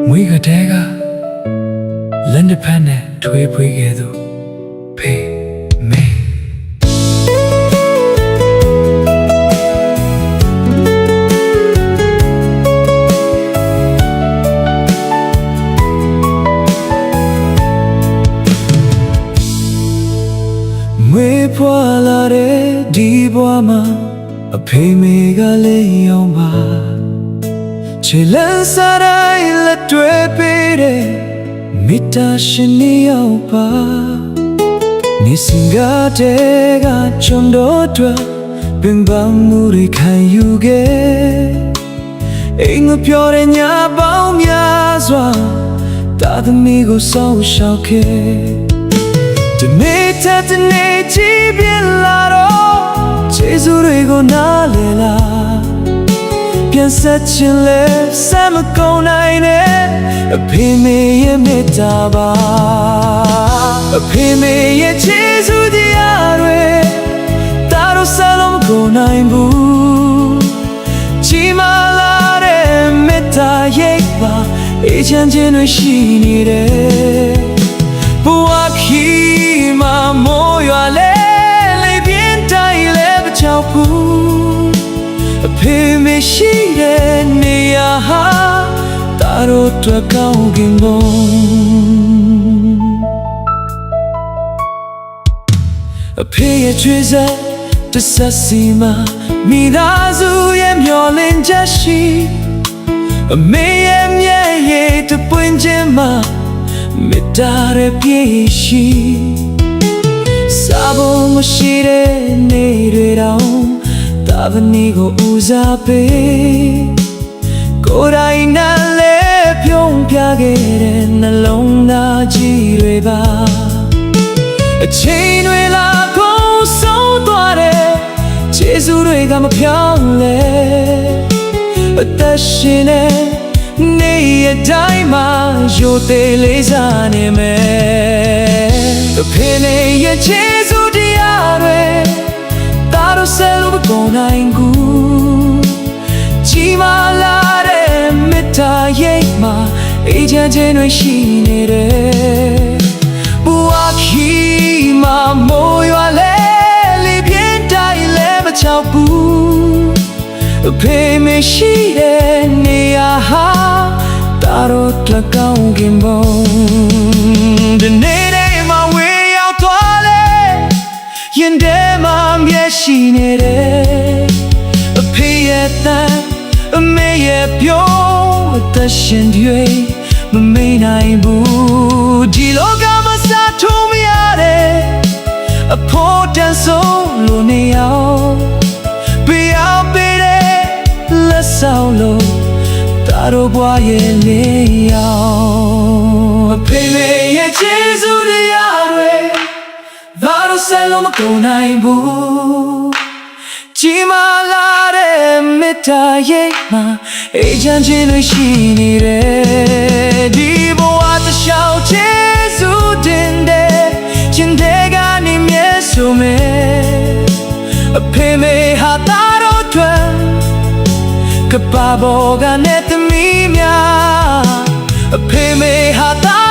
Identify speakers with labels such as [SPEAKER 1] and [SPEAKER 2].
[SPEAKER 1] မွေးကတဲ့ကလက်နှစ်ဖက်နဲ့ထွေးဖွေးခဲ့သူဖေးမေမွေးဖွာလာတဲ့ဒီဘဝမှာအဖေမေကလေးရောင်ပါချီလန်းစားတိုင်းလက်တွေ့ပေးတဲ့မေတ္တာရှင်နေရောက်ပါနေစင်ကတဲ့ကချုံတော်အတွက်ပင်ပန်းမှုတွေခံယူခဲ့အိမ်ငါပြောတဲ့ညပေါင်းများစွာတာသမီကိုစောင့်ရှောက်ခဲ့ဒီနေ့တနေ့ကြည့်ပြလာတော့ကျေးဇူးတွေကိုနားလည်လာပြန်ဆက်ချင်လဲဆက်မကုန်နိုင်နဲ့အဖေမေရဲ့မေတ္တာပါအဖေမေရဲ့ကျေးဇူးတရားတွေတာတော့ဆက်လို့မကုန်နိုင်ဘူးကြီးမားလာတဲ့မေတ္တာရဲ့ပါအေးချမ်းခြင်းတွေရှိနေတယ်ဘဝခီမှာမိုးရွာလဲလေပြင်းတိုင်းလဲမချောက်ဘူးအဖေမရှိတဲ့နေရာဟာတာတို့အတွက်ကောင်းကင်ဘုံအဖေရဲ့ချွေးစားတဆက်စီမှာမိသားစုရဲ့မျောလင်းချက်ရှိအမေရဲ့မျက်ရည်တပွင့်ခြင်းမှာမေတ္တာရဲ့ပြည့်ရှိစာဖို့မရှိတဲ့နေတွေတော့တာဗနီကိုဦးစားပေးကိုယ်တိုင်နဲ့လဲပြုံးပြခဲ့တဲ့နှလုံးသားကြီးတွေပါအချိန်တွေလာကုန်ဆုံးသွားတဲ့ကျေးဇူးတွေကမပြောင်းလဲအသက်ရှင်တဲ့နေ့ရက်တိုင်းမှာရိုသေလေးစားနေမယ်အဖေနဲ့ရဲ့ကျေးဇူးတရားတွေတာတော့ဆက်လို့မကုန်နိုင်ဘူးကြီးမားလာတဲ့မေတ္တာရိပ်မှာအေးချမ်းခြင်းတွေရှိနေတယ်ဘဝခီမှာမိုးရွာလဲလေပြင်းတိုင်းလဲမချောက်ဘူးအဖေမရှိတဲ့နေရာဟာတာတော့တက်ကောင်းကင်ဘုံဒီနေ့နေ့မှာဝေးရောက်သွားလဲရင်ထဲမှာမျက်ရှိနေတယ်အဖေရဲ့တန်အမေရဲ့ပြောအသက်ရှင်တွေမမေ့နိုင်ဘူးဒီလောကမှာစားထုံးမရတဲ့အဖို့တန်ဆုံးလို့နေအောင်ပြအောင်ပေးတဲ့လက်ဆောင်လို့တာတော့ဘွားရဲ့လေးရောက်အဖေရဲ့ကျေးဇူးတရားတွေဒါတော့ဆက်လို့မကုန်နိုင်ဘူးကြီးမားလာတဲ့မေတ္တာရိပ်မှာအေးချမ်းခြင်းတွေရှိနေတယ်ဒီဘဝတစ်လျှောက်ကျေးဇူးတင်တဲ့ခြင်းတွေကနေမြဲဆိုမယ်အဖေမေဟာတာတော့ထွန်းကပ္ပဘောကနဲ့သမီးများအဖေမေဟာတာ